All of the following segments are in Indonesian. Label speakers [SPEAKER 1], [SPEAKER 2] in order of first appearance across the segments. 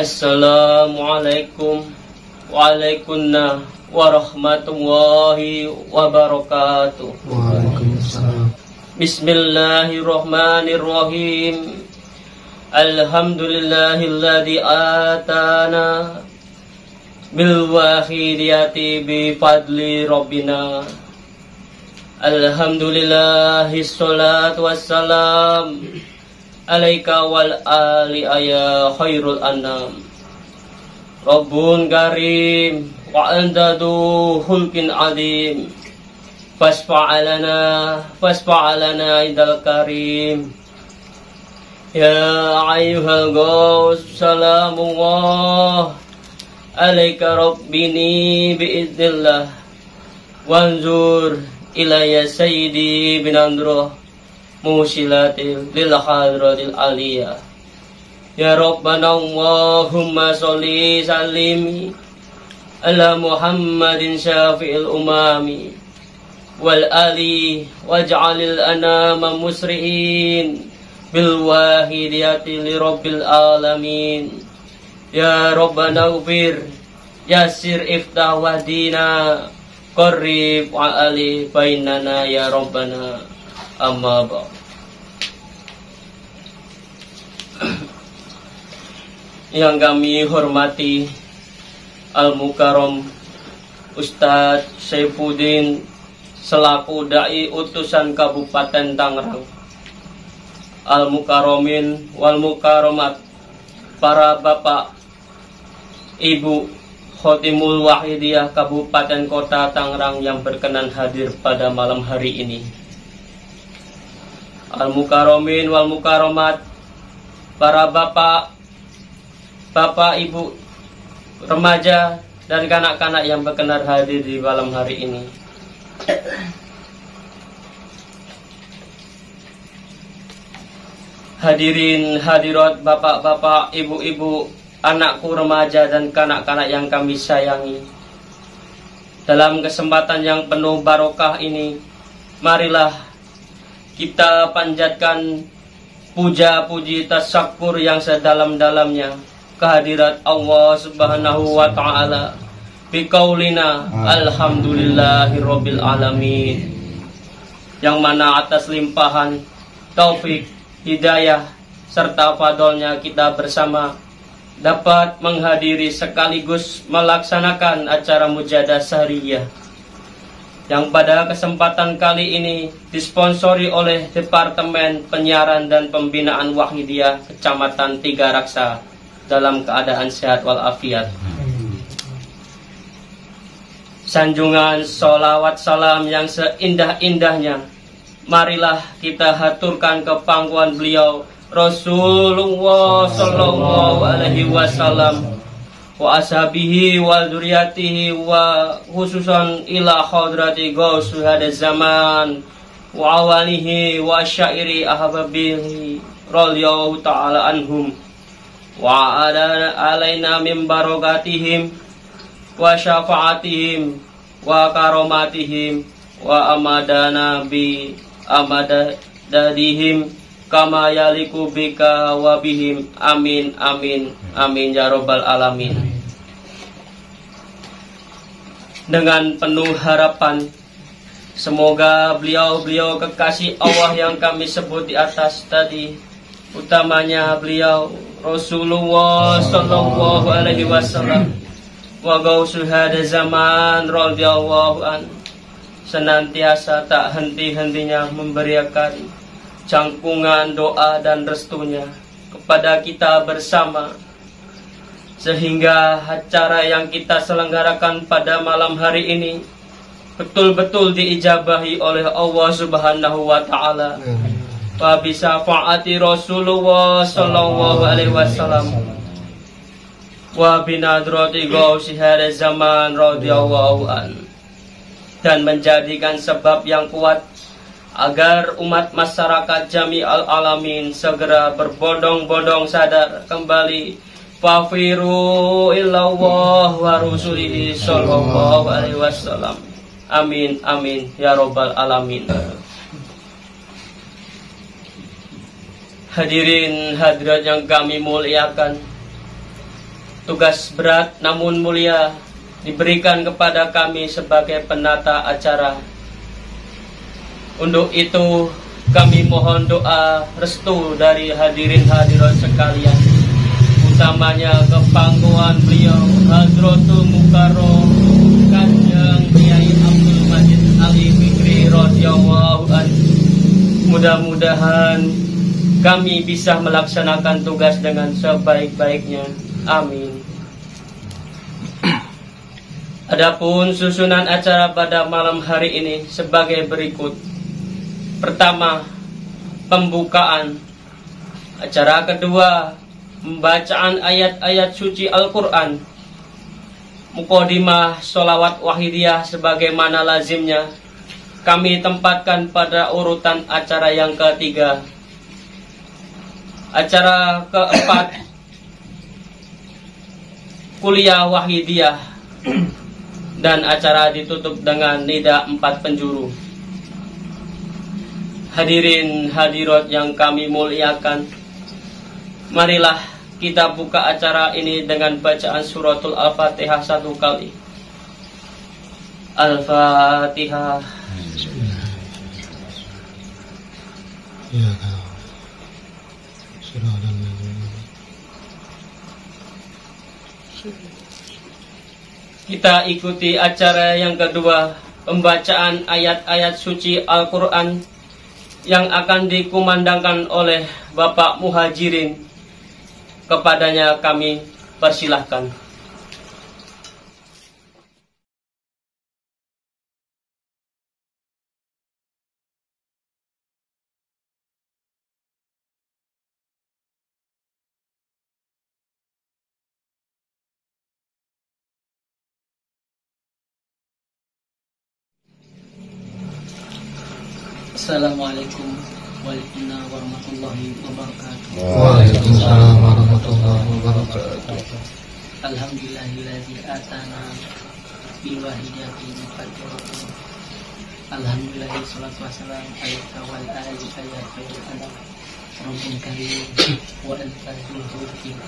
[SPEAKER 1] Assalamualaikum waalaikumsalam warahmatullahi wabarakatuh.
[SPEAKER 2] Waalaikumsalam.
[SPEAKER 1] Bismillahirrahmanirrahim. Alhamdulillahilladzi atana bil wahidiyati bi fadli rabbina. Alhamdulillahi sholatu wassalam alaika wal ali ya khairul anam. Rabbun karim wa andadu hulkin adim. Fasfa'alana idal karim. Ya ayyuhal ghaus salamullah alaika rabbini biiznillah. Wanzur ilayya sayyidi bin androh musilatil lil hadratil aliyah. Ya Rabbana Allahumma sholli salimi ala Muhammadin syafi'il umami wal ali waj'alil anama musri'in bil wahidiyati li rabbil alamin. Ya Rabbana ufir yasir iftah wahdina qarrib wa ali bainana ya Rabbana. Amma ba'd. Yang kami hormati Al-Mukarram Ustadz Saifuddin selaku Dai Utusan Kabupaten Tangerang, Al-Mukarramin wal Mukarramat, para bapak, ibu, Khotimul Wahidiyah Kabupaten Kota Tangerang yang berkenan hadir pada malam hari ini. Al-Mukarramin wal Mukarramat, para bapak, ibu, remaja, dan kanak-kanak yang berkenan hadir di malam hari ini. Hadirin hadirat, bapak-bapak, ibu-ibu, anakku remaja dan kanak-kanak yang kami sayangi. Dalam kesempatan yang penuh barokah ini, marilah kita panjatkan puja-puji tasyakur yang sedalam-dalamnya kehadirat Allah Subhanahu wa ta'ala biqaulina alhamdulillahirabbil alamin, yang mana atas limpahan taufik, hidayah serta fadolnya kita bersama dapat menghadiri sekaligus melaksanakan acara mujadah sahriyah yang pada kesempatan kali ini disponsori oleh Departemen Penyiaran dan Pembinaan Wahidiyah Kecamatan Tiga Raksa dalam keadaan sehat walafiat. Sanjungan sholawat salam yang seindah-indahnya marilah kita haturkan ke pangkuan beliau Rasulullah sallallahu alaihi wasallam wa ashabihi wa dzurriyyatihi wa khususan ila hadrati ghaus hada zaman wa awalihi wa syairi ahbabihi radhiyallahu ta'ala anhum wa alaina min barakatihim wa syafaatihim wa karomatihim wa amadana bi amadadihim kama yaliku bika wa bihim. Amin amin amin ya robbal alamin. Dengan penuh harapan semoga beliau kekasih Allah yang kami sebut di atas tadi, utamanya beliau Rasulullah sallallahu alaihi wasallam wa gausul hada zaman radhiyallahu an, senantiasa tak henti-hentinya memberikan jangkungan doa dan restunya kepada kita bersama, sehingga acara yang kita selenggarakan pada malam hari ini betul-betul diijabahi oleh Allah Subhanahu wa ta'ala wa bisyafaati Rasulullah sallallahu alaihi wasallam wa binadrati gausi hada zaman radhiyallahu an, dan menjadikan sebab yang kuat agar umat masyarakat jami'al alamin segera berbondong-bondong sadar kembali fafiru illallah wa rusulihi sallallahu alaihi wasallam. Amin amin ya robbal alamin. Hadirin hadirat yang kami muliakan, tugas berat namun mulia diberikan kepada kami sebagai penata acara. Untuk itu kami mohon doa restu dari hadirin hadirat sekalian, utamanya kepangkuan beliau Hadratul Mukarram Kanjeng Kiai Abdul Majid Ali Fikri radhiyallahu anhu. Mudah-mudahan kami bisa melaksanakan tugas dengan sebaik-baiknya. Amin. Adapun susunan acara pada malam hari ini sebagai berikut. Pertama, pembukaan. Acara kedua, pembacaan ayat-ayat suci Al-Quran. Muqaddimah sholawat wahidiyah sebagaimana lazimnya kami tempatkan pada urutan acara yang ketiga. Acara keempat, kuliah wahidiyah. Dan acara ditutup dengan nida 4 penjuru. Hadirin hadirat yang kami muliakan, marilah kita buka acara ini dengan bacaan suratul Al-Fatihah 1 kali. Al-Fatihah. Kita ikuti acara yang kedua, pembacaan ayat-ayat suci Al-Quran yang akan dikumandangkan oleh Bapak Muhajirin. Kepadanya kami persilahkan. Assalamualaikum warahmatullahi wabarakatuh.
[SPEAKER 2] Waalaikumsalam warahmatullahi wabarakatuh.
[SPEAKER 1] Alhamdulillahilladzi atana bi wahidatin fadluhu. Alhamdulillah salatu wassalamu alaika wal ali ayati alam. Rabbul karim wa anta dzul hakim.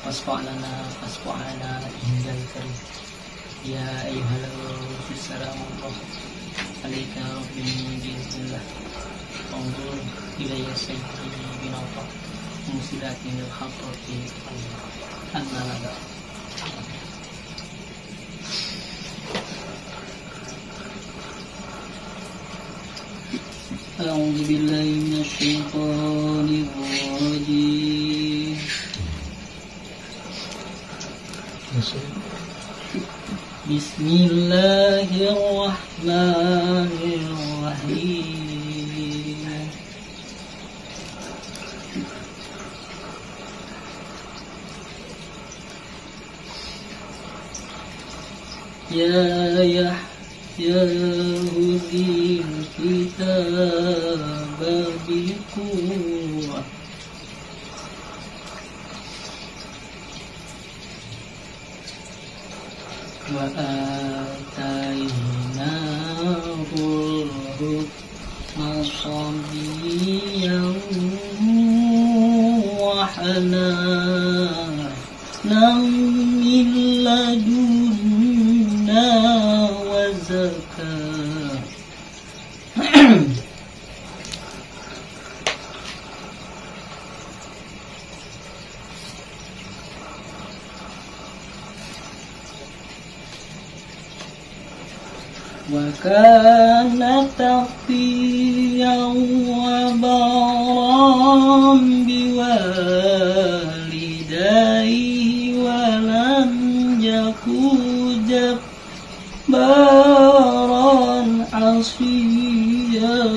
[SPEAKER 1] Wasfa'lana indal karim. Ya ayyuhal fisaramu alaika rabbi bismillah. Anzur ilayya sayyidi binawfa musilatin al-khatrati an-nalada. A'udzu billahi minasyaitonir rajim. Bismillahirrahmanirrahim. Ya hudil kitab biquwwah. Wa atainahul hukma sabiyyan wa hananan min ladunna wa zakah. Wa kana taqiyan wa baram biwalidayhi wa lam yaku jabbaran asiyya.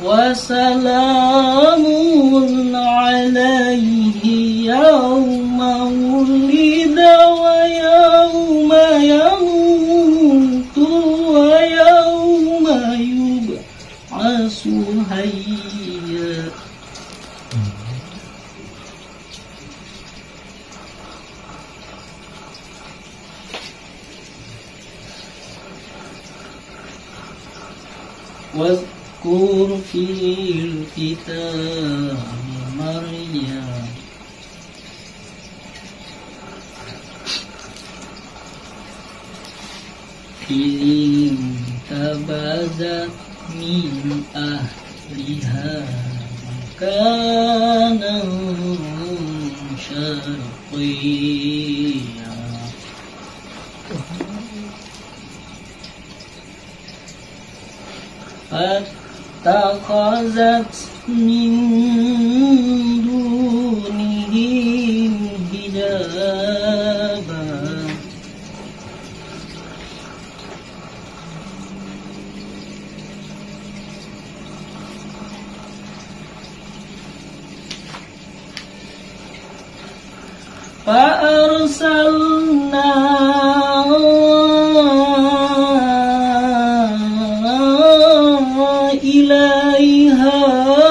[SPEAKER 1] Wa salamun alaihi yawma wulida wa yawma yamutu wa yawma yub'atsu hayya.
[SPEAKER 3] واذكر في الكتاب مريم إذ انتبذت من أهلها مكانا شرقيا فاتخذت من دونهم حجابا فأرسلنا إليها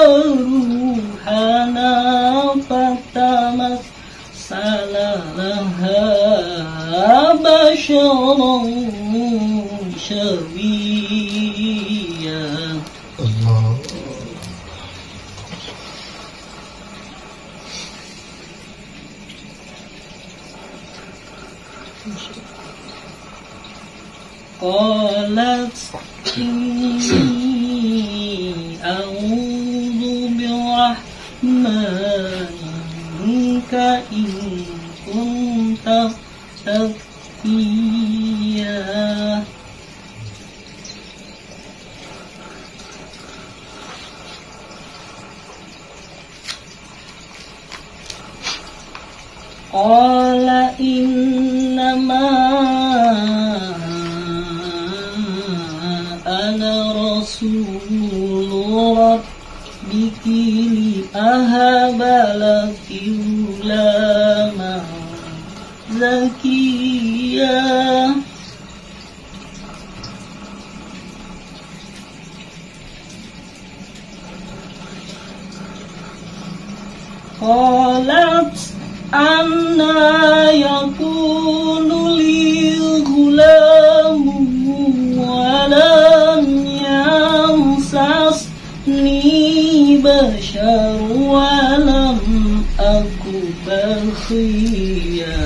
[SPEAKER 3] روحنا فتمثل لها بشرا سويا.
[SPEAKER 2] الله.
[SPEAKER 3] قالت إني أعوذ بالرحمن منك إن كنت تقيا. قال إنما أنا رسول ربك لأهب لك غلاما زكيا. قالت أنى يكون لي غلام ولم يمسسني بشر ولم أك بغيا.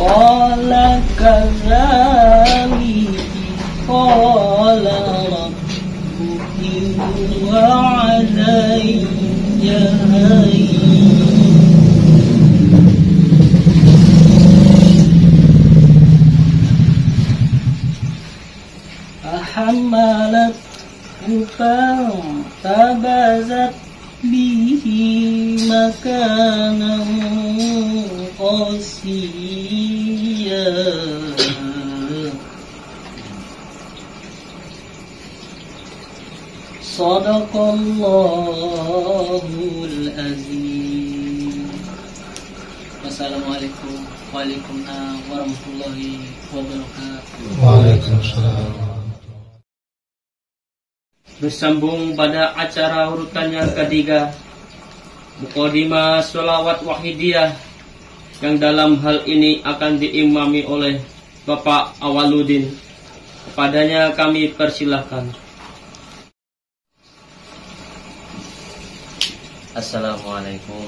[SPEAKER 3] قال كذلك قال ربك هو علي هين. فحملته فانتبذت به مكانا قصيا. صدق الله العظيم. Wassalamualaikum warahmatullahi wabarakatuh.
[SPEAKER 2] Waalaikumsalam.
[SPEAKER 1] Bersambung pada acara urutan yang ketiga, Muqaddimah Sholawat Wahidiyah, yang dalam hal ini akan diimami oleh Bapak Awaludin. Kepadanya kami persilahkan.
[SPEAKER 4] Assalamualaikum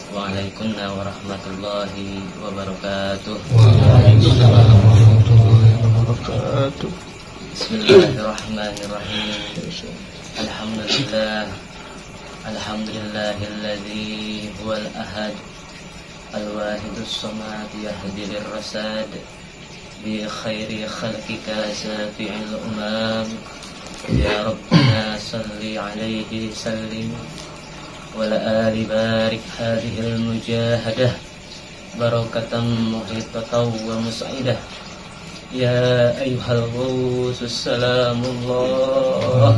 [SPEAKER 4] warahmatullahi wabarakatuh.
[SPEAKER 2] Waalaikumsalam warahmatullahi wabarakatuh.
[SPEAKER 4] Bismillahirrahmanirrahim. Alhamdulillahilladzi huwal ahad al-wahidus samad yahdi lirrasad bi khairi khalqika safi'il umam. Ya Rabbana salli alaihi sallim wala ali barik hadhil mujahadah barakatan muhitatan wa mus'idah. Ya ayyuhal ghusus salamullah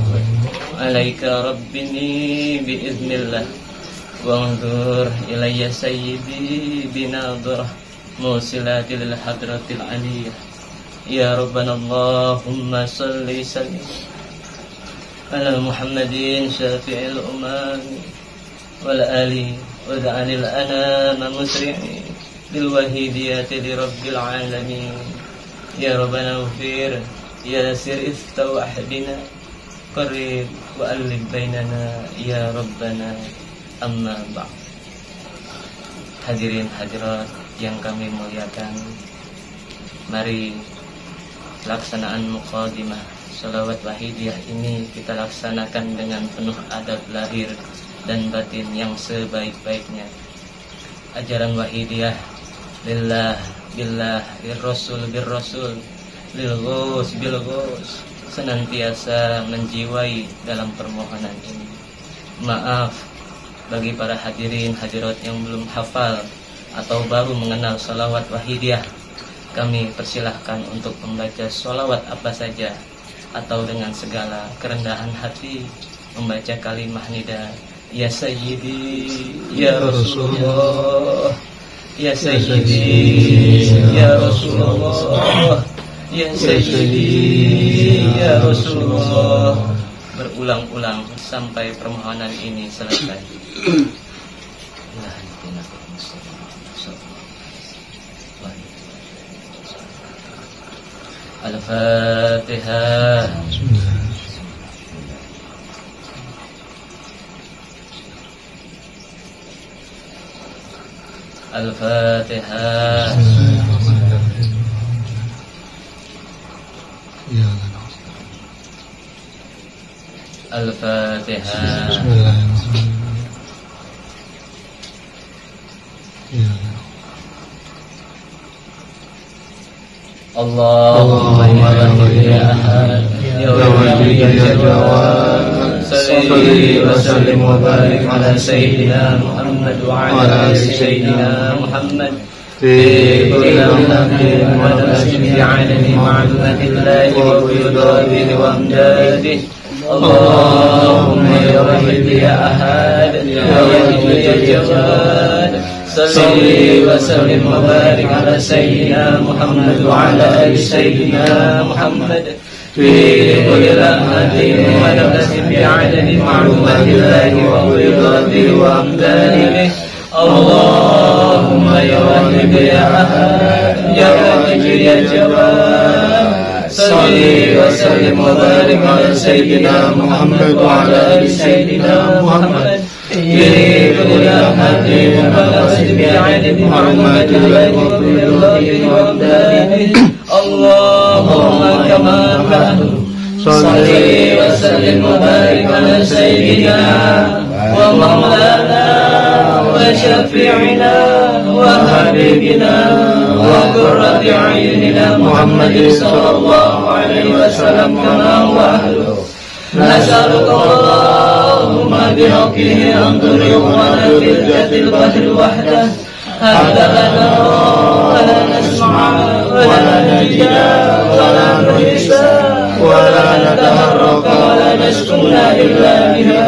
[SPEAKER 4] alaika rabbini biiznillah wanzur ilayya sayyidi binadrah musilatil hadratil aliyah. Ya Rabbana Allahumma salli sallim ala Muhammadin syafi'il umami والآل واجعل الأنام مسرعين بالوهيدية لرب العالمين يا ربنا اغفر ياسر استوح بنا قرب وألف بيننا يا ربنا amma ba'd. Hadirin hadirat yang kami muliakan, mari pelaksanaan muqaddimah sholawat wahidiyah ini kita laksanakan dengan penuh adab lahir dan batin yang sebaik-baiknya. Ajaran wahidiyah lillah billah birrasul birrasul lilghus bilghus senantiasa menjiwai dalam permohonan ini. Maaf bagi para hadirin hadirat yang belum hafal atau baru mengenal sholawat wahidiyah, kami persilahkan untuk membaca sholawat apa saja atau dengan segala kerendahan hati membaca kalimah nida ya sayyidi ya Rasulullah, ya sayyidi ya Rasulullah, ya sayyidi ya Rasulullah, berulang-ulang sampai permohonan ini selesai. Al-Fatihah. Al-Fatihah. Al-Fatihah. Allahumma ya ahad ya wali ya jawad salli wa sallim wa barik ala sayyidina Muhammad wa ala ali sayyidina Muhammad fi kulli lamatin wa nafsin fi alami ma'lumatillahi wa qudadihi wa amdadihi. Allahumma ya wahid ya ahad ya wali ya jawad salli wa sallim wa barik ala sayyidina Muhammad wa ala ali sayyidina Muhammad fi kulli lamatin wa nafsin fi adadi ma'lumatillahi wa qudadihi wa amdadihi. Allahumma ya wahid ya ahad ya wahid ya jawad salli wa sallim wa barik ala sayyidina Muhammad wa ala ali sayyidina Muhammad fi kulli lamatin wa nafsin fi adadi ma'lumatillahi wa qudadihi wa amdadihi. Allahumma kama ba'du salli wa sallim wa barik ala sayyidina wa maulana wa syafi'ina wa habibina wa qurrati a'yunina Muhammadin sallallahu alaihi wasallam kama huwa ahluhu. Nas'aluka Allahumma bihaqqihi an turiqana fil jatil bahri wahdah hatta la nara wa la nasma'a wa la najida wa la nuhisa wa la nataharraka wa la naskuna illa biha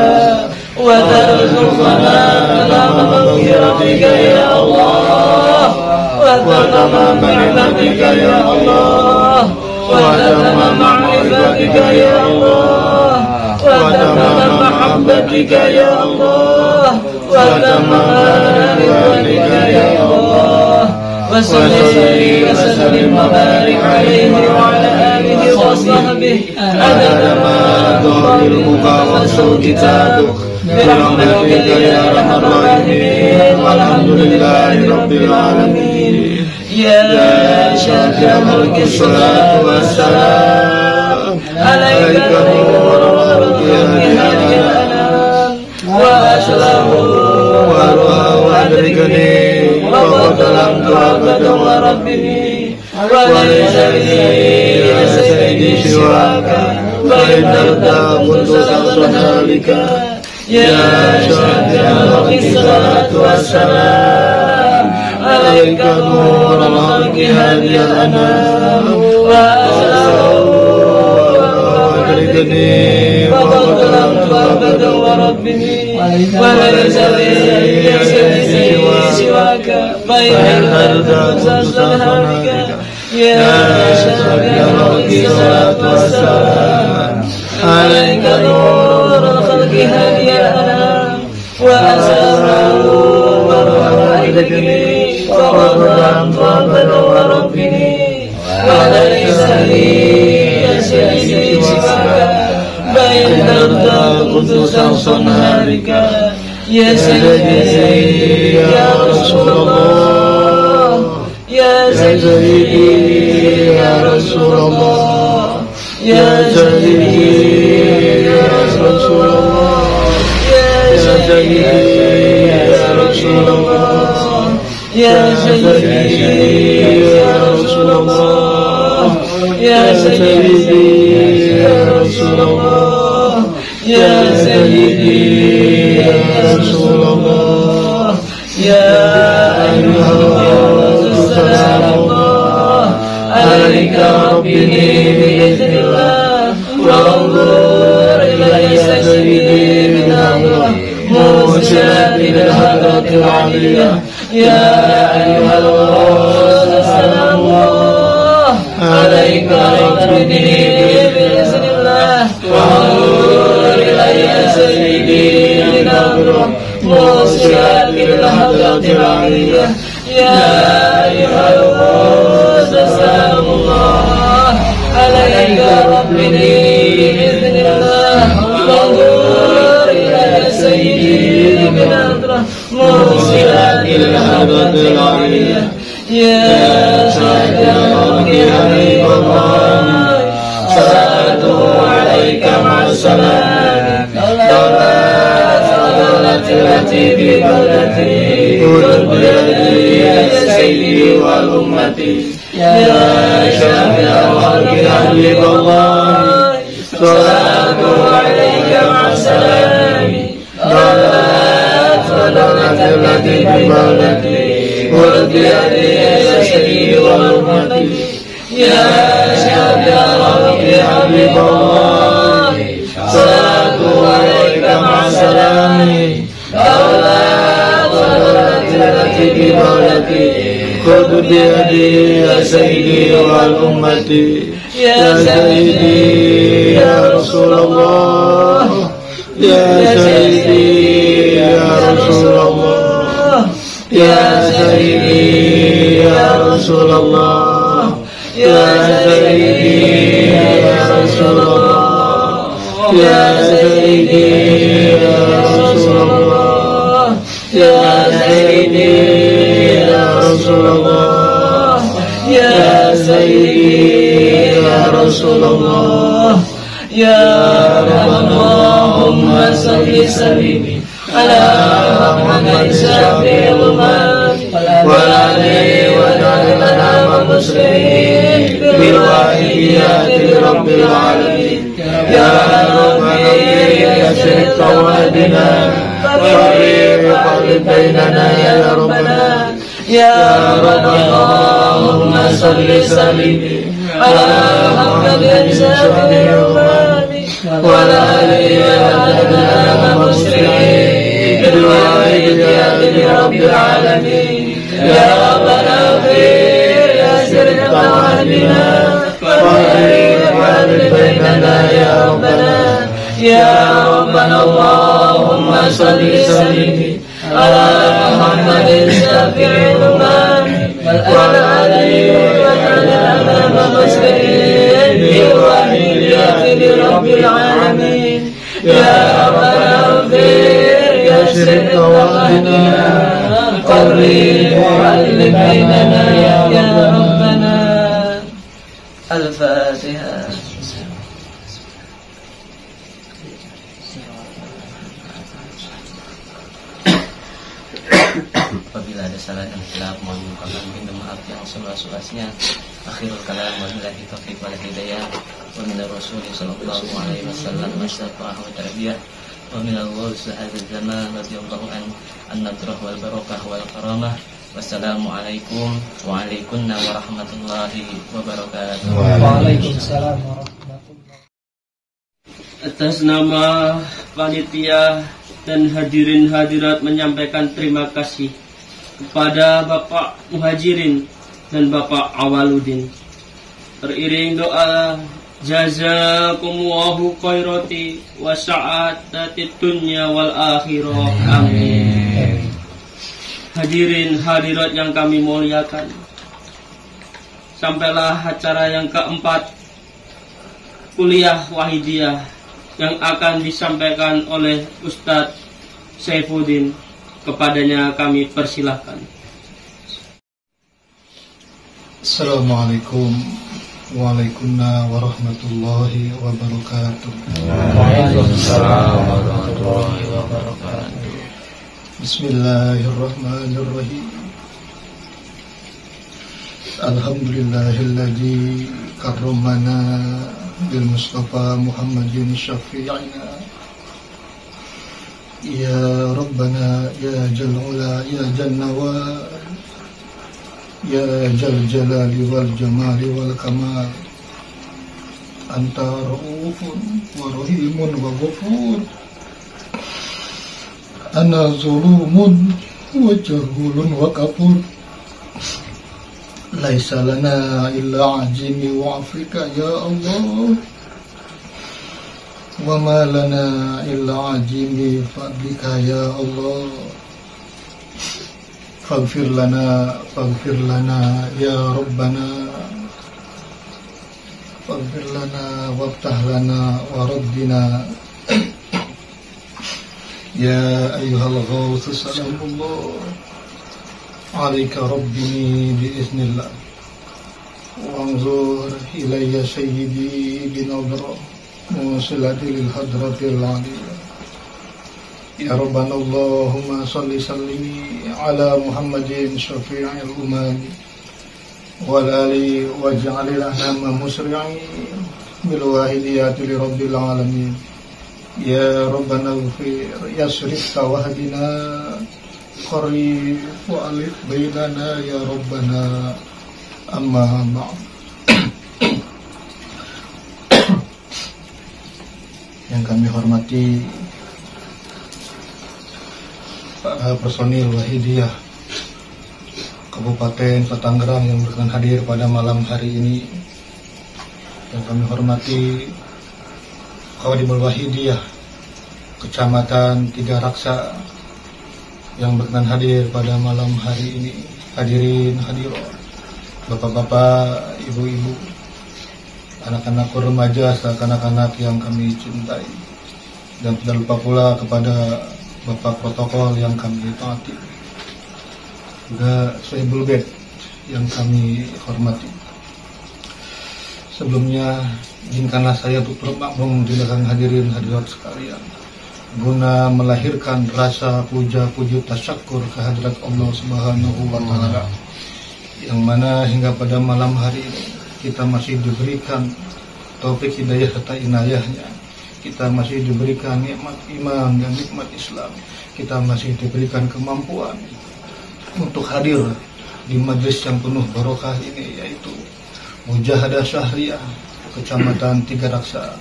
[SPEAKER 4] wa tarzuqna kalama maghfiratika ya Allah wa tamama ni'matika ya Allah wa tamama ma'rifatika ya Allah wa tamama mahabbatika ya Allah wa tamama ridwanika ya Allah wa salli wa sallim wa barik alaihi wa ala alihi wa sahbihi adada ma tuhibuka wa kitabuk birahmatika ya arhamar rahimin walhamdulillahi rabbil alamin. Ya syafiyul salatu wassalam alaika nurul khalqi wa aslahu wa ru'adrikani wa qadalam tu'abada wa rabbini wa laysa ya sayyidi siwaka wa inna kuntusan halika. Ya syafiyul salatu wassalam alaika nurul khalqi hadiyal anam wa aslahu wa adrikani wa qadalam tu'abada wa rabbini وليس لي سواك بين الزلزال يا شافي الصلاة والسلام عليك نور الخلق هدي الأنام وأسره وبركني فقدرا فقدر وربني وليس لي سيدي سواك بين قدوس صنهارك يا سيدي يا رسول الله يا سيدي يا رسول الله يا سيدي يا رسول الله يا سيدي يا رسول الله يا سيدي يا رسول الله يا سيدي يا رسول الله يا سيدي يا رسول الله يا أيها السلام الله عليك ربي بإذن الله وانظر إلي سيدي من أمره موسى بالهدى العليا يا أيها السلام الله عليك ربي بإذن الله وانظر إلي سيدي من أمره موسى بالهدى العليا يا أيها السلام الله عليك ربي بإذن الله وانظر إلي سيدي من أمره موسى بالهدى العليا يا سيدي حبيب الله صلاته عليك مع السلام دولة التي ببلدتي قرب يدي يا سيدي والأمتي يا شافع الخلق حبيب الله صلاته عليك مع السلام دولة التي ببلدتي قرب يدي يا سيدي والأمتي يا شافع الخلق حبيب الله صلاته عليك مع السلام التي بمولتي خذ بيدي يا سيدي والأمتي يا سيدي يا رسول الله يا سيدي يا رسول الله يا سيدي يا رسول الله يا سيدي يا رسول الله يا سيدي يا رسول الله يا سيدي يا رسول الله يا سيدي يا رسول الله يا رب اللهم صل وسلم على محمد شفيع الأمم وعلى واجعل لنا مسلمين بالواحديات لرب العالمين يا ربي يسر قوادنا وقرب بيننا يا ربنا يا رب اللهم صل وسلم على محمد شفيع الأمم وعلى آله وأصحابه مسلمين بالواحديات لرب العالمين يا ربنا اغفر يسر قوادنا وقرب بيننا يا ربنا يا ربنا اللهم صل وسلم على محمد شفيع الأمم وعلى آله وأصحابه مسلمين بالواحديات لرب العالمين يا ربنا اغفر يسر قوادنا قرب بيننا يا ربنا. الفاتحة. Apabila ada salah dan khilaf, mohon minta maaf yang seluas-luasnya. Akhirul kalam, wabillahi taufiq wal hidayah. Wa min ar-rasul sallallahu alaihi wasallam masyafa'ah wa tarbiyah. Wa min Allah sahadzal zaman radhiyallahu an-nadrah wal barakah wal karamah. Wassalamualaikum warahmatullahi wabarakatuh.
[SPEAKER 3] Waalaikumsalam warahmatullahi.
[SPEAKER 1] Atas nama panitia dan hadirin hadirat menyampaikan terima kasih kepada Bapak Muhajirin dan Bapak Awaludin. Teriring doa Jazakumullahu khairati wa sa'adatid dunya wal akhirah. Amin. Hadirin hadirat yang kami muliakan, sampailah acara yang keempat, kuliah Wahidiyah, yang akan disampaikan oleh Ustadz Saifuddin. Kepadanya kami persilahkan.
[SPEAKER 2] Assalamualaikum warahmatullahi wabarakatuh.
[SPEAKER 4] Waalaikumsalam warahmatullahi wabarakatuh.
[SPEAKER 2] Bismillahirrahmanirrahim. Alhamdulillahilladzi karramana bil Mustafa Muhammadin syafi'ina. Ya Rabbana ya Jal'ula ya Jannawar, ya Jal Jalali wal Jamali wal Kamal. Anta Ra'ufun wa Rahimun wa Ghafur. Ana zulumun wa jahulun wa kafur. Laisa lana illa ajimi wa Afrika ya Allah. Wa ma lana illa ajimi fadlika ya Allah. Faghfir lana ya Rabbana. Faghfir lana waftah lana waraddina. Ya ayyuhal ghawth salamullah alayka rabbini biiznillah. Wanzur ilayya sayyidi binadra musilati lil hadratil aliyah. Ya Rabbana Allahumma salli sallimi ala Muhammadin syafi'il umami wal ali waj'alil anama musri'in bil wahidiyati li rabbil alamin. Ya Rabbana ghfir yasrif tawahdina qarib wa alif bainana ya Rabbana. Amma ba'd. Yang kami hormati para personil Wahidiyah Kabupaten Tangerang yang berkenan hadir pada malam hari ini. Yang kami hormati Khadimul Wahidiyah Kecamatan Tiga Raksa yang berkenan hadir pada malam hari ini. Hadirin hadirat, bapak-bapak, ibu-ibu, anak-anak remaja serta anak-anak yang kami cintai, dan tidak lupa pula kepada bapak protokol yang kami taati, juga Sohibul Bed yang kami hormati. Sebelumnya izinkanlah saya untuk bermakmum di belakang hadirin hadirat sekalian, guna melahirkan rasa puja-puji tasyakur kehadirat Allah Subhanahu wa Ta'ala, yang mana hingga pada malam hari ini kita masih diberikan taufik hidayah serta inayahnya. Kita masih diberikan nikmat iman dan nikmat Islam. Kita masih diberikan kemampuan untuk hadir di majlis yang penuh barokah ini, yaitu Mujahadah Syahriyah Kecamatan Tiga Raksa,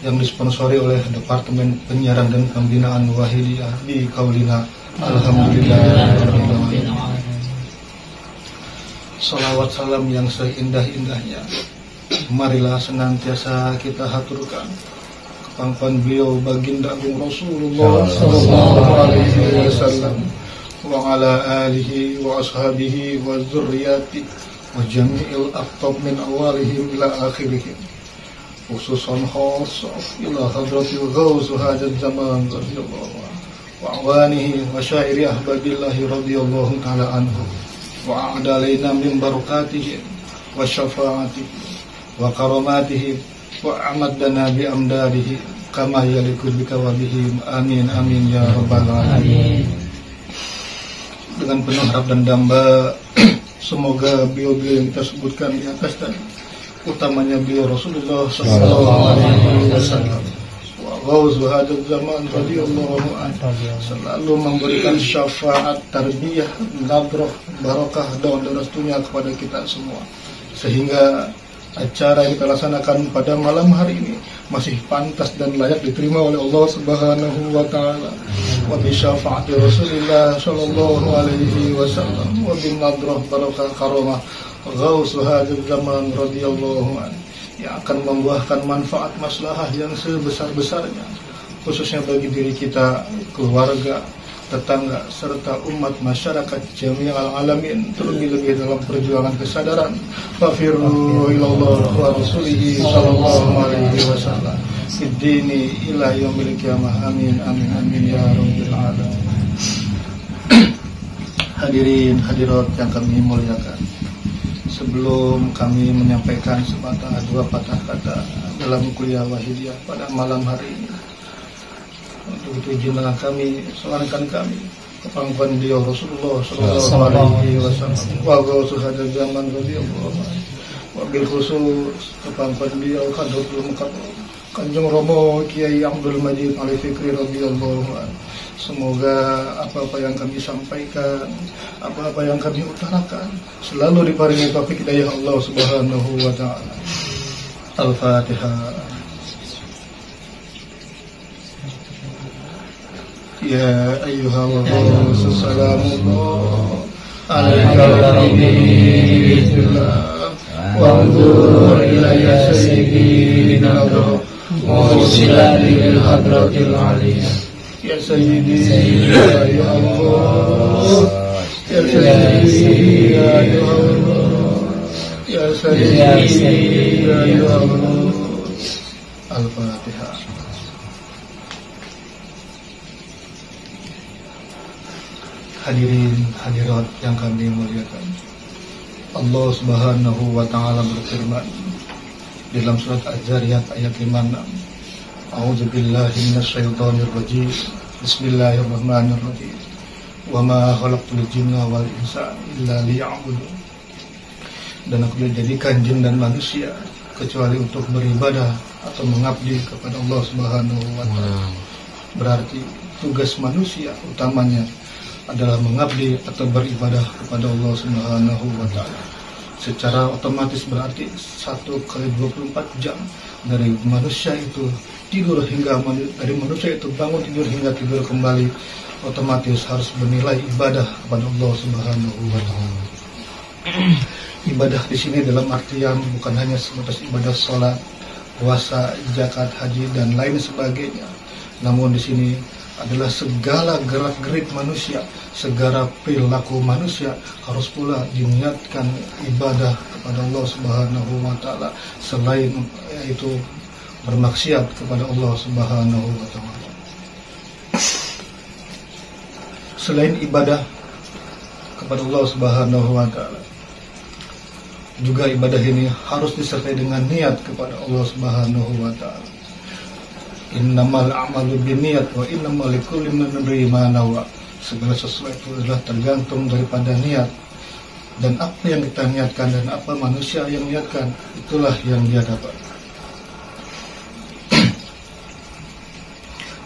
[SPEAKER 2] yang disponsori oleh Departemen Penyiaran dan Pembinaan Wahidiyah di Kaulina. Alhamdulillah. Salawat salam yang seindah-indahnya marilah senantiasa kita haturkan kepangkuan beliau baginda agung Rasulullah sallallahu alaihi wasallam wa ala alihi wa ashabihi wa dzurriyyati wa jami'il aqtab min awalihim ila akhirihim, khususan khas ila hadratil ghaus hadzal zaman radhiyallahu wa awanihi wa syairi ahbabillahi radhiyallahu ta'ala anhu wa a'dalaina min barakatihi wa syafaatihi wa karamatihi wa amadana bi amdarihi kama yaliku bika wa bihim. Amin amin ya rabbal alamin. Dengan penuh harap dan damba, semoga beliau-beliau yang kita sebutkan di atas tadi, utamanya beliau Rasulullah sallallahu alaihi wasallam, Ghauzu hadzal zaman radhiyallahu anhu, selalu memberikan syafaat, tarbiyah, nadrah, barakah dan restunya kepada kita semua, sehingga acara yang kita laksanakan pada malam hari ini masih pantas dan layak diterima oleh Allah Subhanahu wa Ta'ala. Wa bi syafaati Rasulillah sallallahu alaihi wasallam wa bin nadrah barakah karamah Ghauzu hadzal zaman radhiyallahu anhu yang akan membuahkan manfaat maslahah yang sebesar-besarnya, khususnya bagi diri kita, keluarga, tetangga, serta umat masyarakat jami'al alamin, terlebih-lebih dalam perjuangan kesadaran fafirru ilallah wa rasulihi sallallahu alaihi wasallam fiddini ila yaumil qiyamah. Amin amin amin ya rabbil alamin. Hadirin hadirat yang kami muliakan, sebelum kami menyampaikan sepatah dua patah kata dalam kuliah Wahidiyah pada malam hari ini, untuk itu izinlah kami sarankan kami kepangkuan beliau Rasulullah sallallahu alaihi wasallam wa gausuhada zaman radhiyallahu anhu, wabil khusus kepangkuan beliau Hadratul Mukarram Kanjeng Romo Kiai Abdul Majid Ali Fikri radhiyallahu anhu. Semoga apa-apa yang kami sampaikan, apa-apa yang kami utarakan selalu diparingi taufik hidayah Allah Subhanahu wa taala. Al-Fatihah. Ya ayyuhal rasul sallallahu alaika wa rahmatullah wa anzur ilayya sayyidina wa usilani bil hadratil aliyah. Ya Sayyidi ya Allah, ya Sayyidi ya Allah, ya Sayyidi ya Allah. Al-Fatihah. Hadirin hadirat yang kami muliakan, Allah Subhanahu wa taala berfirman dalam surat Az-Zariyat ayat 56, A'udzubillahi minasyaitonir rajim. Bismillahirrahmanirrahim. Wa ma khalaqtul jinna wal insa illa liya'budun. Dan aku jadikan jin dan manusia kecuali untuk beribadah atau mengabdi kepada Allah Subhanahu wa taala. Berarti tugas manusia utamanya adalah mengabdi atau beribadah kepada Allah Subhanahu wa taala. Secara otomatis berarti 1x24 jam dari manusia itu tidur hingga dari manusia itu bangun tidur hingga tidur kembali, otomatis harus bernilai ibadah kepada Allah Subhanahu wa taala. Ibadah di sini dalam artian bukan hanya sebatas ibadah salat, puasa, zakat, haji dan lain sebagainya. Namun di sini adalah segala gerak-gerik manusia, segala perilaku manusia harus pula diniatkan ibadah kepada Allah Subhanahu wa taala, selain yaitu bermaksiat kepada Allah Subhanahu wa taala. Selain ibadah kepada Allah Subhanahu wa taala, juga ibadah ini harus disertai dengan niat kepada Allah Subhanahu wa taala. Innamal a'malu binniyat wa innamal likulli imrin ma nawa. Segala sesuatu adalah tergantung daripada niat, dan apa yang kita niatkan dan apa manusia yang niatkan, itulah yang dia dapat.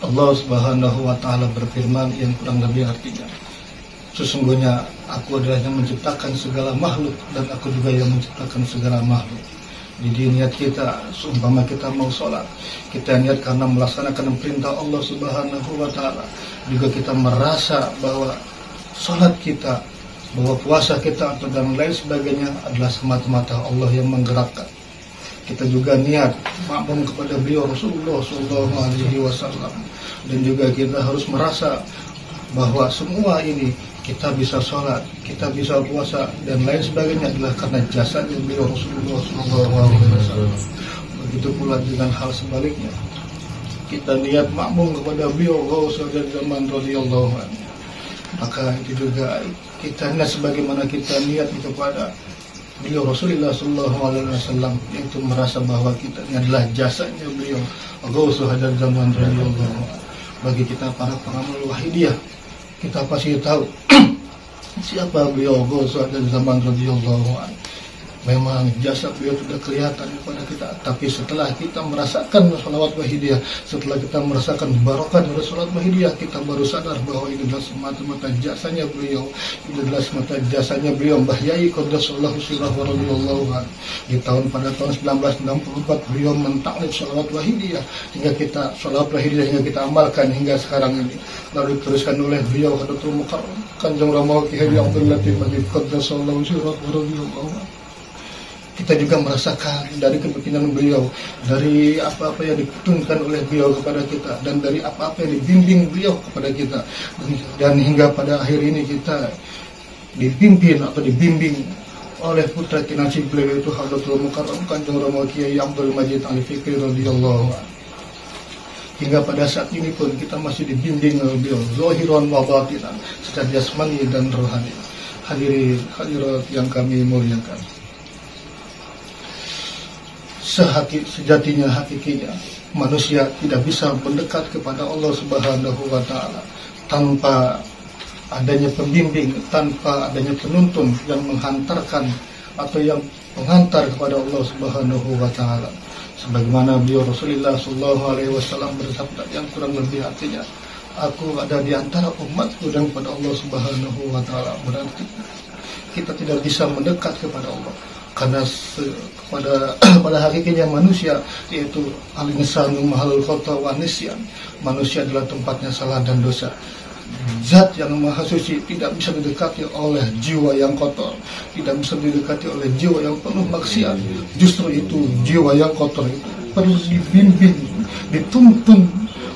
[SPEAKER 2] Allah Subhanahu wa taala berfirman yang kurang lebih artinya, sesungguhnya aku adalah yang menciptakan segala makhluk dan aku juga yang menciptakan segala makhluk. Jadi niat kita, seumpama kita mau sholat, kita niat karena melaksanakan perintah Allah Subhanahu wa taala. Juga kita merasa bahwa sholat kita, bahwa puasa kita atau dan lain sebagainya adalah semata-mata Allah yang menggerakkan. Kita juga niat makmum kepada beliau Rasulullah sallallahu alaihi wasallam, dan juga kita harus merasa bahwa semua ini kita bisa sholat, kita bisa puasa dan lain sebagainya adalah karena jasanya beliau Rasulullah SAW. Begitu pula dengan hal sebaliknya, kita niat makmum kepada beliau Gausul Zaman radhiyallahu anhu, maka itu juga kita niat sebagaimana kita niat kepada beliau Rasulullah SAW, yaitu merasa bahwa kita ini adalah jasanya beliau Gausul Zaman radhiyallahu anhu. Bagi kita para pengamal Wahidiyah, kita pasti tahu siapa beliau Gausul Zaman radhiyallahu anhu. Memang jasa beliau sudah kelihatan kepada kita, tapi setelah kita merasakan sholawat Wahidiyah, setelah kita merasakan barokah dari sholawat Wahidiyah, kita baru sadar bahwa ini adalah semata-mata jasanya beliau. Ini adalah semata jasanya beliau Mbah Yai Qaddasallahu sirrahu radhiyallahu anhu. Pada tahun 1964 beliau mentaklid sholawat Wahidiyah, hingga kita sholawat Wahidiyah hingga kita amalkan hingga sekarang ini. Lalu diteruskan oleh beliau Hadratul Mukarram Kanjeng Romo Kiai Abdul Latif Qaddasallahu sirrahu radhiyallahu anhu. kita juga merasakan dari kepemimpinan beliau, dari apa-apa yang ditunjukkan oleh beliau kepada kita, dan dari apa-apa yang dibimbing beliau kepada kita, dan hingga pada akhir ini kita dipimpin atau dibimbing oleh putra kinasih beliau itu Hadratul Mukarram Kanjeng Rama Kiai Abdul Majid Ali Fikri radhiyallahu anhu. Hingga pada saat ini pun kita masih dibimbing oleh beliau zahiran wa batinan, secara jasmani dan rohani. Hadirin hadirat yang kami muliakan, sejatinya hakikinya manusia tidak bisa mendekat kepada Allah Subhanahu wa taala tanpa adanya pembimbing, tanpa adanya penuntun yang menghantarkan atau yang mengantar kepada Allah Subhanahu wa taala. Sebagaimana beliau Rasulullah sallallahu alaihi wasallam bersabda yang kurang lebih artinya, aku ada di antara umatku dan kepada Allah Subhanahu wa taala. Berarti kita tidak bisa mendekat kepada Allah karena pada hakikatnya manusia yaitu al-insanu mahalul khata wa nisyan. Manusia adalah tempatnya salah dan dosa. Zat yang maha suci tidak bisa didekati oleh jiwa yang kotor, tidak bisa didekati oleh jiwa yang penuh maksiat. Justru itu jiwa yang kotor itu perlu dibimbing, dituntun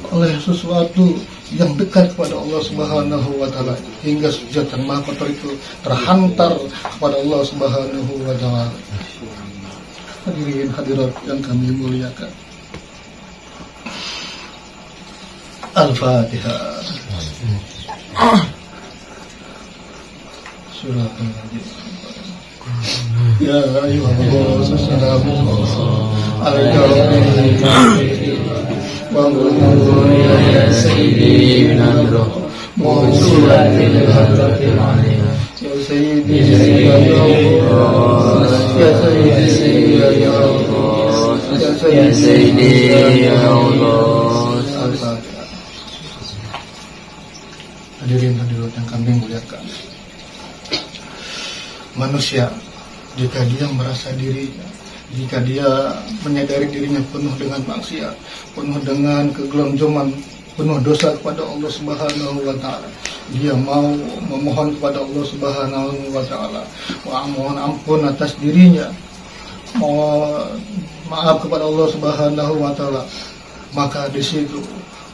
[SPEAKER 2] oleh sesuatu yang dekat kepada Allah Subhanahu wa taala, hingga zat yang maha kotor itu terhantar kepada Allah Subhanahu wa taala. Hadirin hadirat yang kami muliakan, Al-Fatihah. Surah Al-Najm. Ya ayyuhalladhina amanu wa ya sayyidi min adro mawsulatil hadratil aliyah ya sayyidi ya Allah ya sayyidi ya Allah ya sayyidi ya Allah. Al-Fatihah. Hadirin hadirat yang kami muliakan, manusia jika dia merasa dirinya, jika dia menyadari dirinya penuh dengan maksiat, penuh dengan kegelonjoman, penuh dosa kepada Allah Subhanahu wa taala, dia mau memohon kepada Allah Subhanahu wa taala, mohon ampun atas dirinya, mohon maaf kepada Allah Subhanahu wa taala, maka di situ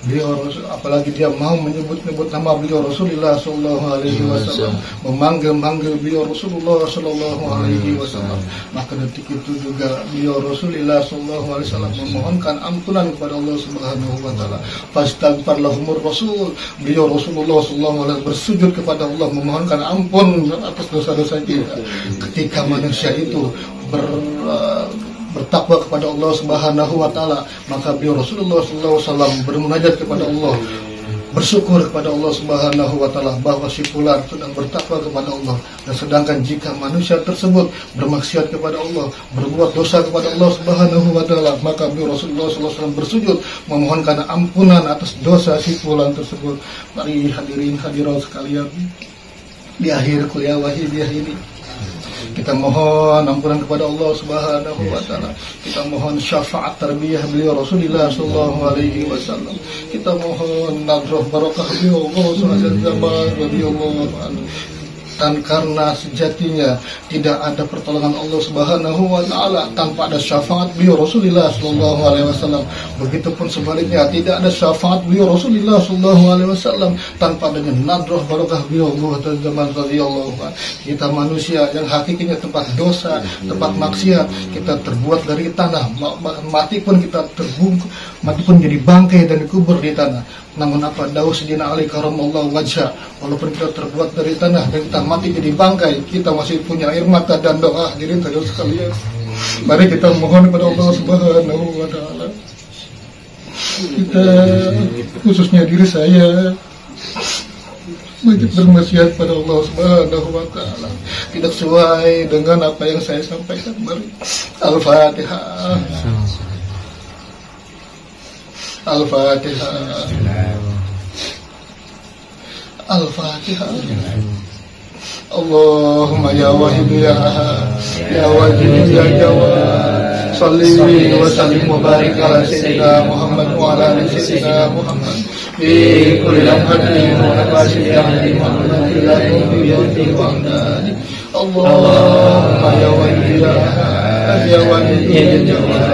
[SPEAKER 2] beliau, apalagi dia mau menyebut-nyebut nama beliau Rasulullah sallallahu alaihi wasallam, memanggil-manggil beliau Rasulullah sallallahu alaihi wasallam, maka detik itu juga beliau Rasulullah sallallahu alaihi wasallam memohonkan ampunan kepada Allah Subhanahu wa taala. Fastaghfar lahumur rasul, beliau Rasulullah sallallahu alaihi wasallam bersujud kepada Allah memohonkan ampun atas dosa-dosa kita. Ketika manusia itu bertakwa kepada Allah Subhanahu wa taala, maka beliau Rasulullah sallallahu alaihi wasallam bermunajat kepada Allah, bersyukur kepada Allah Subhanahu wa taala bahwa si fulan sedang bertakwa kepada Allah. Dan sedangkan jika manusia tersebut bermaksiat kepada Allah, berbuat dosa kepada Allah Subhanahu wa taala, maka beliau Rasulullah sallallahu alaihi wasallam bersujud memohonkan ampunan atas dosa si fulan tersebut. Mari hadirin hadirat sekalian, di akhir kuliah Wahidiyah ini kita mohon ampunan kepada Allah Subhanahu wa taala. Kita mohon syafaat tarbiyah beliau Rasulullah sallallahu alaihi wasallam. Kita mohon nadrah barakah beliau radhiyallahu anhu. Dan karena sejatinya tidak ada pertolongan Allah Subhanahu wa taala tanpa ada syafaat beliau Rasulullah sallallahu alaihi wasallam. Begitupun sebaliknya, tidak ada syafaat beliau Rasulullah sallallahu alaihi wasallam tanpa adanya nadrah barakah beliau radhiyallahu anhu. Kita manusia yang hakikatnya tempat dosa, tempat maksiat, kita terbuat dari tanah, mati pun kita terbungkus, mati pun jadi bangkai dan dikubur di tanah. Namun apa dawuh Sayyidina Ali karamallahu wajhah, walaupun kita terbuat dari tanah dan kita mati jadi bangkai, kita masih punya air mata dan doa. Hadirin hadirat sekalian, mari kita mohon kepada Allah Subhanahu wa taala. Kita, khususnya diri saya, banyak bermaksiat pada Allah Subhanahu wa taala, tidak sesuai dengan apa yang saya sampaikan. Mari Al-Fatihah. Al-Fatihah. Al-Fatihah. Allahumma ya wahid ya ahad ya wajid ya jawad, salli wa sallim wa barik ala sayyidina Muhammad wa ala ali sayyidina Muhammad fi kulli lamhatin wa nafasin ya Muhammad ila yawmi wa amdani. Allahumma ya wahid ya ahad ya wali ya jawad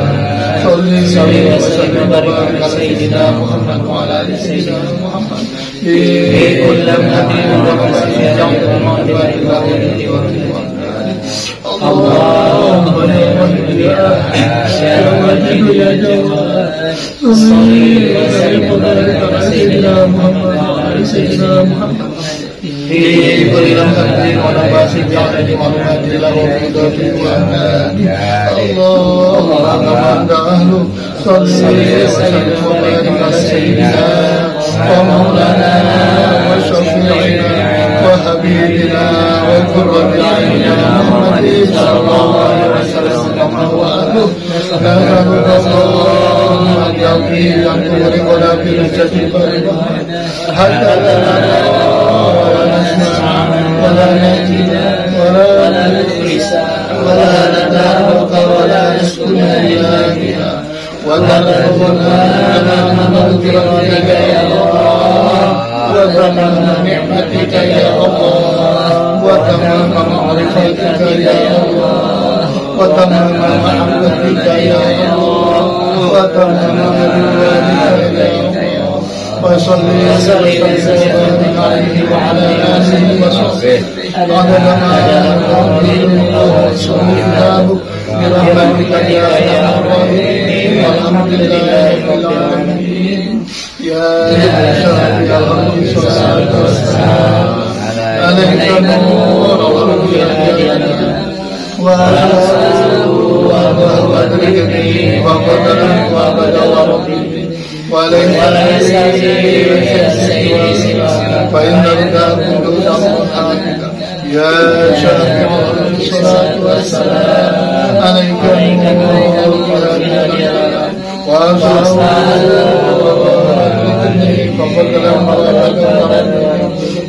[SPEAKER 2] salli wa sallim wa barik ala sayyidina Muhammad wa ala ali sayyidina Muhammad fi kulli lamhatin wa nafsin Allahumma ya wali ya jawad salli wa sallim wa barik ala sayyidina Muhammad wa ala ali sayyidina Muhammad في كل لمحة ونفس بعدد معلومات له في ذاته وأمانه اللهم أنت أهله صل وسلم وبارك على سيدنا ومولانا وشفيعنا وحبيبنا وقرة أعيننا محمد صلى الله عليه وسلم وأهله نسألك اللهم أن يغفر أن تغرقنا في لجة البركة حتى ولا نأتي ولا نفرس ولا نتعرق ولا نسكن إلا بها وترحمنا أمام مغفرتك يا الله وتمام نعمتك يا الله وتمام معرفتك يا الله وتمام محبتك يا الله وتمام رضوانك يا الله وصل وسلم عليه وعلى آله وصحبه عدد ما يرضيه برحمتك يا أرحم الراحمين والحمد لله رب العالمين يا شافي الأرض والسماء والسلام عليك نور ربنا وأشهد وهو ذكري وقدر وبدر ربي وليس فإن رداء كل أمر يا شافع الصلاة والسلام عليك نور ربنا وأشهد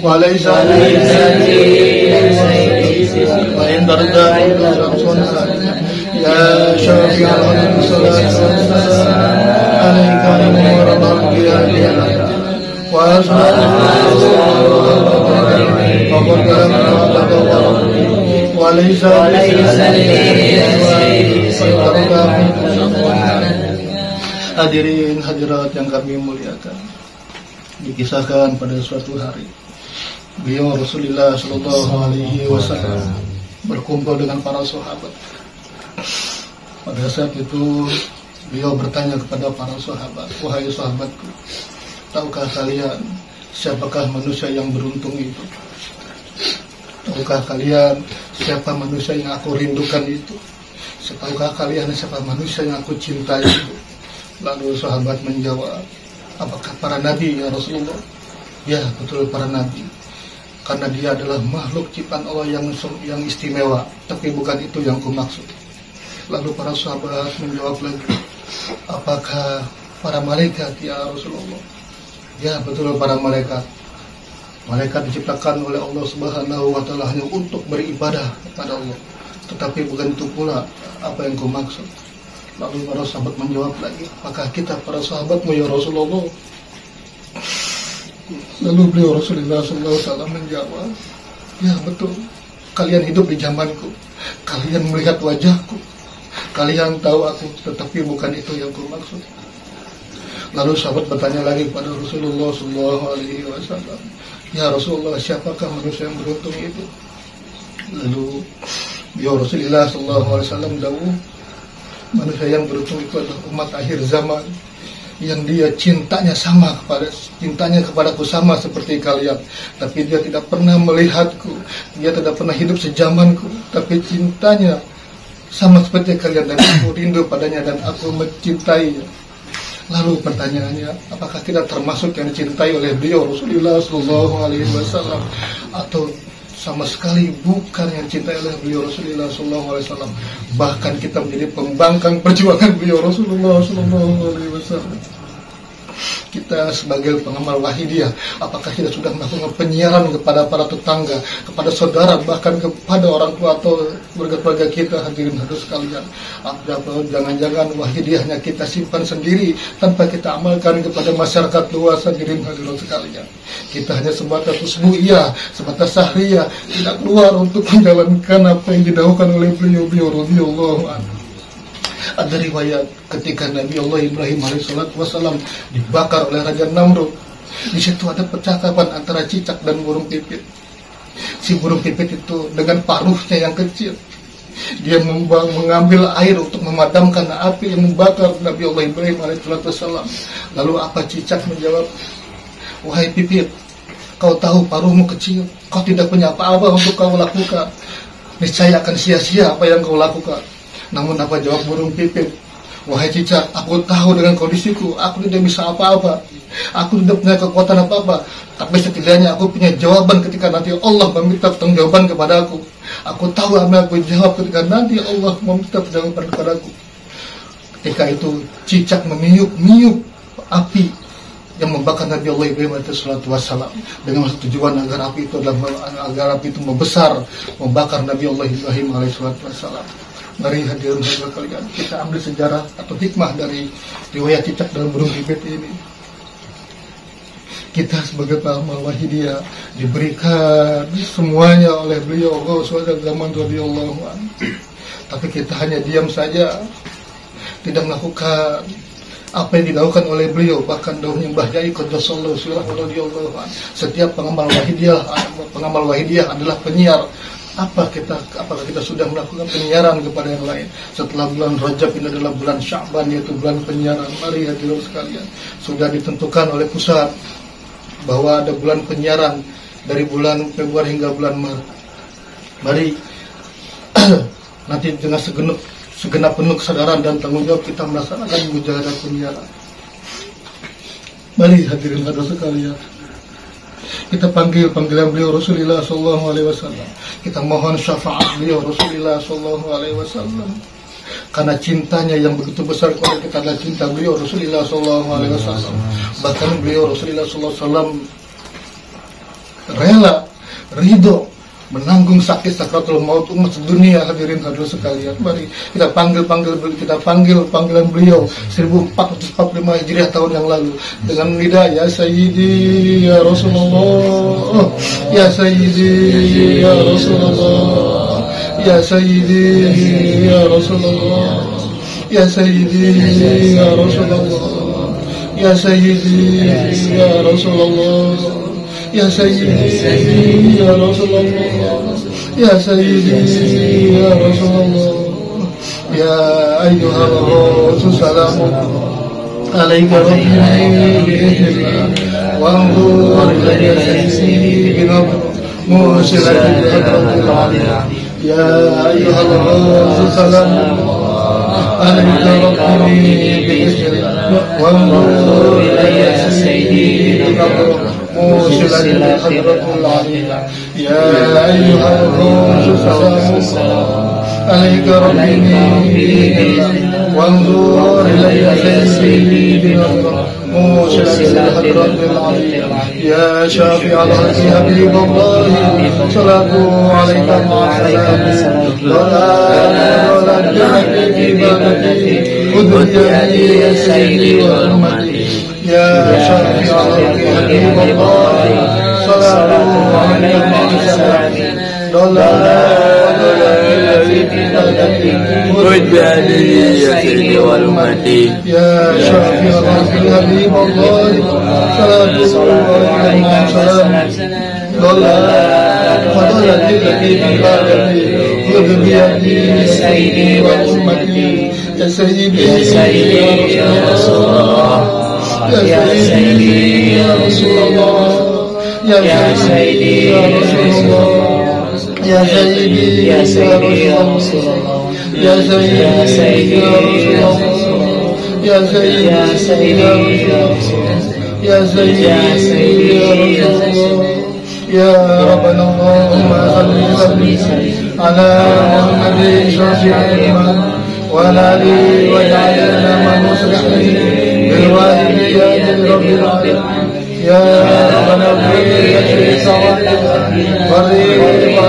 [SPEAKER 2] وليس وإن رداء يا شافع الصلاة والسلام عليك نور ربنا وأشهد وليس hadirin hadirat yang kami muliakan, dikisahkan pada suatu hari beliau Rasulullah Shallallahu Alaihi Wasallam berkumpul dengan para sahabat. Pada saat itu beliau bertanya kepada para sahabat, wahai sahabatku, tahukah kalian siapakah manusia yang beruntung itu? Tahukah kalian siapa manusia yang aku rindukan itu? Tahukah kalian siapa manusia yang aku cintai itu? Lalu sahabat menjawab, apakah para nabi ya Rasulullah? Ya, betul, para nabi. Karena dia adalah makhluk ciptaan Allah yang istimewa, tapi bukan itu yang kumaksud. Lalu para sahabat menjawab lagi, apakah para malaikat ya Rasulullah? Ya, betul, para malaikat. Malaikat diciptakan oleh Allah Subhanahu wa Ta'ala hanya untuk beribadah kepada Allah, tetapi bukan itu pula apa yang kumaksud. Lalu para sahabat menjawab lagi, apakah kita para sahabatmu ya Rasulullah? Lalu beliau Rasulullah SAW menjawab, ya betul, kalian hidup di zamanku, kalian melihat wajahku, kalian tahu aku, tetapi bukan itu yang kumaksud. Lalu sahabat bertanya lagi kepada Rasulullah SAW, ya Rasulullah, siapakah manusia yang beruntung itu? Lalu beliau Rasulullah SAW jawab, manusia yang beruntung itu adalah umat akhir zaman, yang dia cintanya kepadaku sama seperti kalian, tapi dia tidak pernah melihatku, dia tidak pernah hidup sejamanku, tapi cintanya sama seperti kalian, dan aku rindu padanya dan aku mencintainya. Lalu pertanyaannya, apakah kita termasuk yang dicintai oleh beliau Rasulullah SAW, atau sama sekali bukan yang dicintai oleh beliau Rasulullah SAW? Bahkan kita menjadi pembangkang perjuangan beliau Rasulullah SAW. Kita sebagai pengamal Wahidiyah, apakah kita sudah melakukan penyiaran kepada para tetangga, kepada saudara, bahkan kepada orang tua atau keluarga kita? Hadirin hadirat sekalian, jangan-jangan Wahidiyahnya kita simpan sendiri tanpa kita amalkan kepada masyarakat luas? Hadirin hadirat sekalian, kita hanya sebatas usbu'iyah, sebatas sahriyah, tidak keluar untuk menjalankan apa yang didahulukan oleh beliau radhiyallahu anhu. Ada riwayat ketika Nabi Allah Ibrahim alaihissalam dibakar oleh Raja Namrud. Di situ ada percakapan antara cicak dan burung pipit. Si burung pipit itu dengan paruhnya yang kecil, dia mengambil air untuk memadamkan api yang membakar Nabi Allah Ibrahim alaihissalam. Lalu apa cicak menjawab, wahai pipit, kau tahu paruhmu kecil, kau tidak punya apa-apa untuk kau lakukan. Niscaya akan sia-sia apa yang kau lakukan. Namun apa jawab burung pipit, wahai cicak, aku tahu dengan kondisiku, aku tidak bisa apa-apa. Aku tidak punya kekuatan apa-apa, tapi setidaknya aku punya jawaban ketika nanti Allah meminta pertanggungjawaban kepada aku. Aku tahu apa yang aku jawab ketika nanti Allah meminta pertanggungjawaban kepada aku. Ketika itu cicak meniup-niup api yang membakar Nabi Allah Ibrahim alaihissalam dengan maksud tujuan agar api itu membesar, membakar Nabi Allah Ibrahim alaihissalam. Mari hadirin sekalian, kita ambil sejarah atau hikmah dari riwayat cicak dalam burung pipit ini. Kita sebagai pengamalan Wahidiyah diberikan semuanya oleh beliau Rasulullah zaman radhiyallahu anhu. Tapi kita hanya diam saja, tidak melakukan apa yang dilakukan oleh beliau. Bahkan dahulunya Mbah Yai qaddasallahu sirrahu radhiyallahu anhu. Setiap pengamal Wahidiyah adalah penyiar. Apakah kita sudah melakukan penyiaran kepada yang lain? Setelah bulan Rajab ini adalah bulan Sya'ban, yaitu bulan penyiaran. Mari hadirin sekalian, sudah ditentukan oleh pusat bahwa ada bulan penyiaran dari bulan Februari hingga bulan Maret. Mari nanti dengan segenap penuh kesadaran dan tanggung jawab kita melaksanakan mujahadah penyiaran. Mari hadirin sekalian, kita panggil panggilan beliau Rasulullah SAW. Kita mohon syafaat beliau Rasulullah SAW. Karena cintanya yang begitu besar kepada kita adalah cinta beliau Rasulullah SAW. Bahkan beliau Rasulullah SAW rela, ridho menanggung sakit sakratul maut umat sedunia. Hadirin sekalian, mari kita panggil panggilan beliau 1445 Hijriah tahun yang lalu dengan nida ya Sayyidi ya Rasulullah, ya Sayyidi ya Rasulullah, ya Sayyidi ya Rasulullah, ya Sayyidi ya Rasulullah, ya Sayyidi ya Rasulullah, ya Sayyidi ya Rasulullah, ya Sayyidi ya Rasulullah, ya ayyuhal rasul salamu alaika rabbi bi'idhnillah wa anzur ilayya sayyidi binabr musilatin hadratil aliyah. Ya ayyuhal rasul salamu alaika rabbi bi'idhnillah wa anzur ilayya sayyidi binabr musilatin hadratil aliyah. Ya ayyuhal rasul salamu alaika rabbi bi'idhnillah wa anzur ilayya sayyidi binabr musilatin hadratil aliyah. Ya syafi'al hadi habiballah salatu alaika ma'asalam wala jahdi ibadati udhiyati ya sayyidi wa ummati. Ya syafi'al hadi habiballah salatu alaika ma'asalam wala jahdi ibadati udhiyati ya sayyidi wa ummati. Ya syafi'al hadi habiballah salatu alaika ma'asalam wala jahdi ibadati udhiyati ya sayyidi wa ummati. Ya sayyidi ya Rasulullah, ya sayyidi ya Rasulullah, ya sayyidi ya Rasulullah, ya sayyidi ya Rasulullah, ya sayyidi ya Rasulullah, ya sayyidi ya Rasulullah, ya sayyidi ya Rasulullah. Ya Rabbana Allahumma salli ala Muhammadin syafi'il iman wa ala alihi wa ja'alna man muslimin bil wahidiyati rabbil alamin. Ya Rabbana bi'idhnika wa bi'idhnika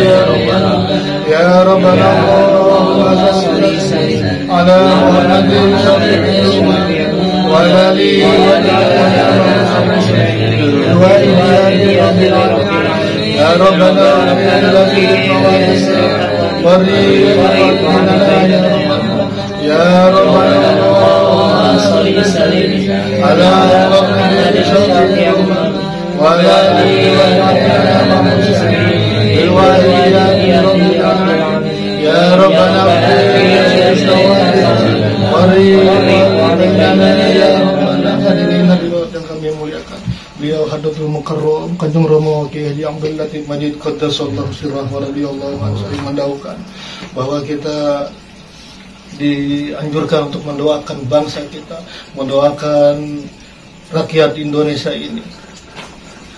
[SPEAKER 2] ya Rabbana. Ya Rabbana Allahumma salli ala Muhammadin syafi'il iman wa ala alihi wa ja'alna man muslimin bil wahidiyati rabbil alamin. Ya Rabbana bi'idhnika wa bi'idhnika Ya Rabbana
[SPEAKER 4] salli sallim
[SPEAKER 2] ala Muhammadin sallallahu wa ala alihi wa sahbihi wa ya Rabbana hadirin hadirat yang kami muliakan, beliau Hadratul Mukarram Kanjeng Rama Kiai Haji Abdul Latif Majid Qaddasallahu sirrah wa radhiyallahu anhu sering mendahulukan bahwa kita dianjurkan untuk mendoakan bangsa kita, mendoakan rakyat Indonesia ini,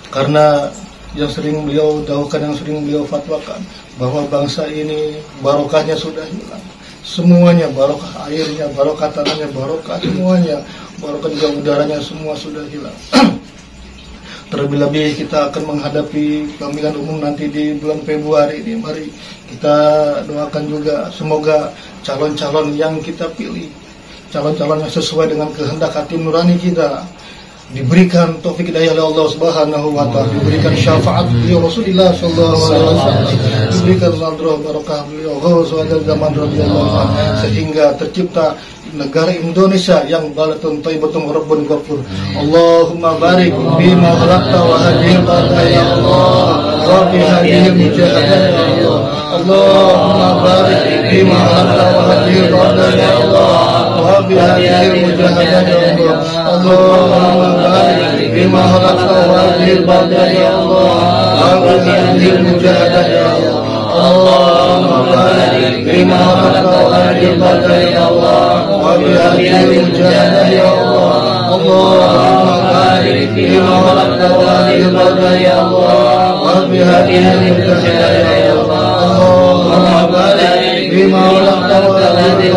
[SPEAKER 2] karena yang sering beliau dahulukan, yang sering beliau fatwakan bahwa bangsa ini barokahnya sudah hilang. Semuanya barokah, airnya barokah, tanahnya barokah, semuanya barokah, juga udaranya semua sudah hilang. Terlebih-lebih kita akan menghadapi pemilihan umum nanti di bulan Februari ini. Mari kita doakan juga semoga calon-calon yang kita pilih, calon-calon yang sesuai dengan kehendak hati nurani kita, diberikan taufik hidayah oleh Allah Subhanahu wa taala, diberikan syafaat beliau Rasulullah sallallahu alaihi wasallam, diberikan nadrah barakah beliau Rasulullah zaman radhiyallahu anhu, sehingga tercipta negara Indonesia yang balatun thayyibatun rabbun ghafur. Allahumma barik bima khalaqta wa hadhihi ya Allah wa bi hadhihi mujahadah ya Allah. Allahumma barik bima khalaqta wa hadhihi ya Allah wa bi hadhihi mujahadah ya Allah. Allahumma barik bima khalaqta wa hadhihi ya Allah wa bi hadhihi mujahadah ya Allah. Allahumma barik bima khalaqta wa hadhihi ya Allah wa bi hadhihi mujahadah ya Allah. Allahumma barik bima khalaqta wa hadhihi ya Allah wa bi hadhihi mujahadah ya Allah. Allahumma barik bima khalaqta wa hadhihi ya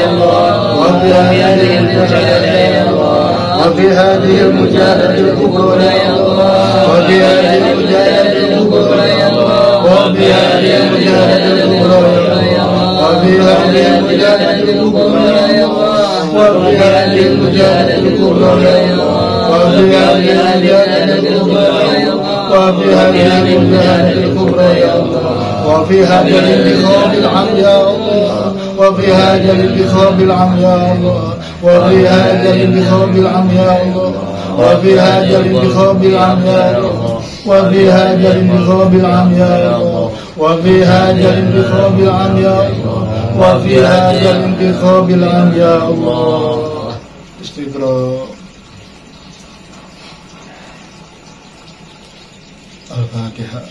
[SPEAKER 2] Allah wa bi hadhihi mujahadah ya Allah wa bi hadhihi mujahadah al-kubra ya Allah wa bi hadhihi mujahadah al-kubra ya Allah wa bi hadhihi mujahadah al-kubra ya Allah wa bi hadhihi mujahadah al-kubra ya Allah wa bi hadhihi mujahadah al-kubra ya Allah wa bi hadhihi mujahadah al-kubra ya Allah wa bi hadhihi mujahadah al-kubra ya Allah wa fi hadhihi al-intikhab al-'am ya Allah wa fi hadhihi al-intikhab al-'am ya Allah wa fi hadhihi al-intikhab al-'am ya Allah wa fi hadhihi al-intikhab al-'am ya Allah wa fi hadhihi al-intikhab al-'am ya Allah wa fi hadhihi al-intikhab al-'am ya Allah wa fi hadhihi al-intikhab al-'am ya Allah. Istighfar. Al-Fatihah.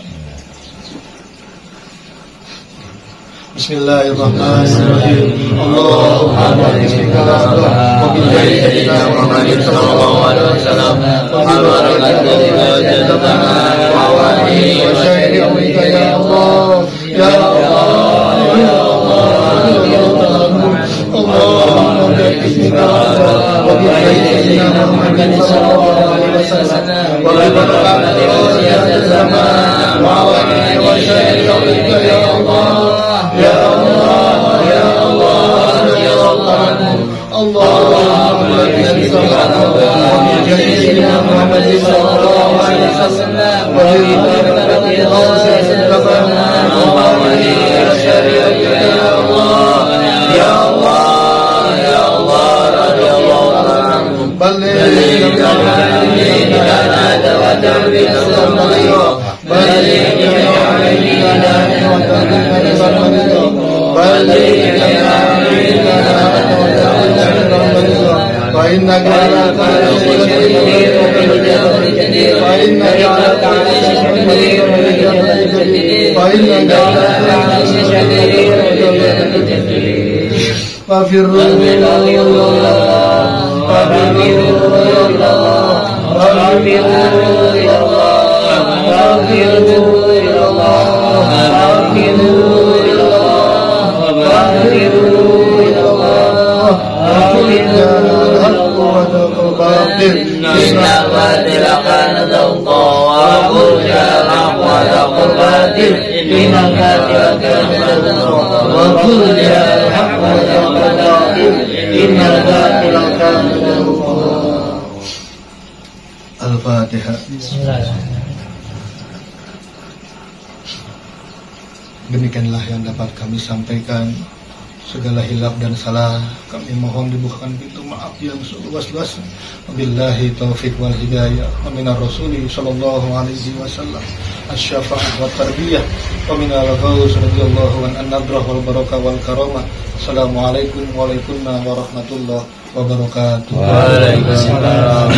[SPEAKER 2] Bismillahirrahmanirrahim. Allahumma barik lana wa bi sayyidina Muhammadin sallallahu alaihi wasallam wa barik lana wa alihi wa sahbihi ya Allah ya Allah ya Allah ya Allah. Allahumma barik lana wa bi sayyidina Muhammadin sallallahu alaihi wasallam wa barik lana wa alihi wa sahbihi ya Allah. Ya Allah, Ya Allah, Ya Allah, Allahumma barik lana wa bi sayyidina Muhammadin sallallahu alaihi wasallam wa barik lana wa alihi wa sahbihi ya Allah. Ya Allah, Ya Allah, radhiyallahu anhu. Balligh lana wa ta'bil sallallahu balligh فإنك على كل شيء قدير فإنك على كل شيء قدير فإنك على كل شيء قدير ففروا إلى الله ففروا إلى الله ففروا إلى الله ففروا إلى الله ففروا إلى الله ففروا إلى الله إن الباطل كان زهوقا وقل جاء الحق وزهق الباطل إن الباطل كان زهوقا وقل جاء الحق وزهق الباطل إن الباطل كان زهوقا. Al-Fatihah. Demikianlah yang dapat kami sampaikan. segala hilaf dan salah kami mohon dibukakan pintu maaf yang seluas-luasnya. Wabillahi taufiq wal hidayah. Wa minar rasuli sallallahu alaihi wasallam asy-syafa'ah wa tarbiyah. Wa minal ghaus radhiyallahu an nadrah wal barakah wal karamah. Assalamualaikum warahmatullahi wabarakatuh.
[SPEAKER 4] Waalaikumsalam.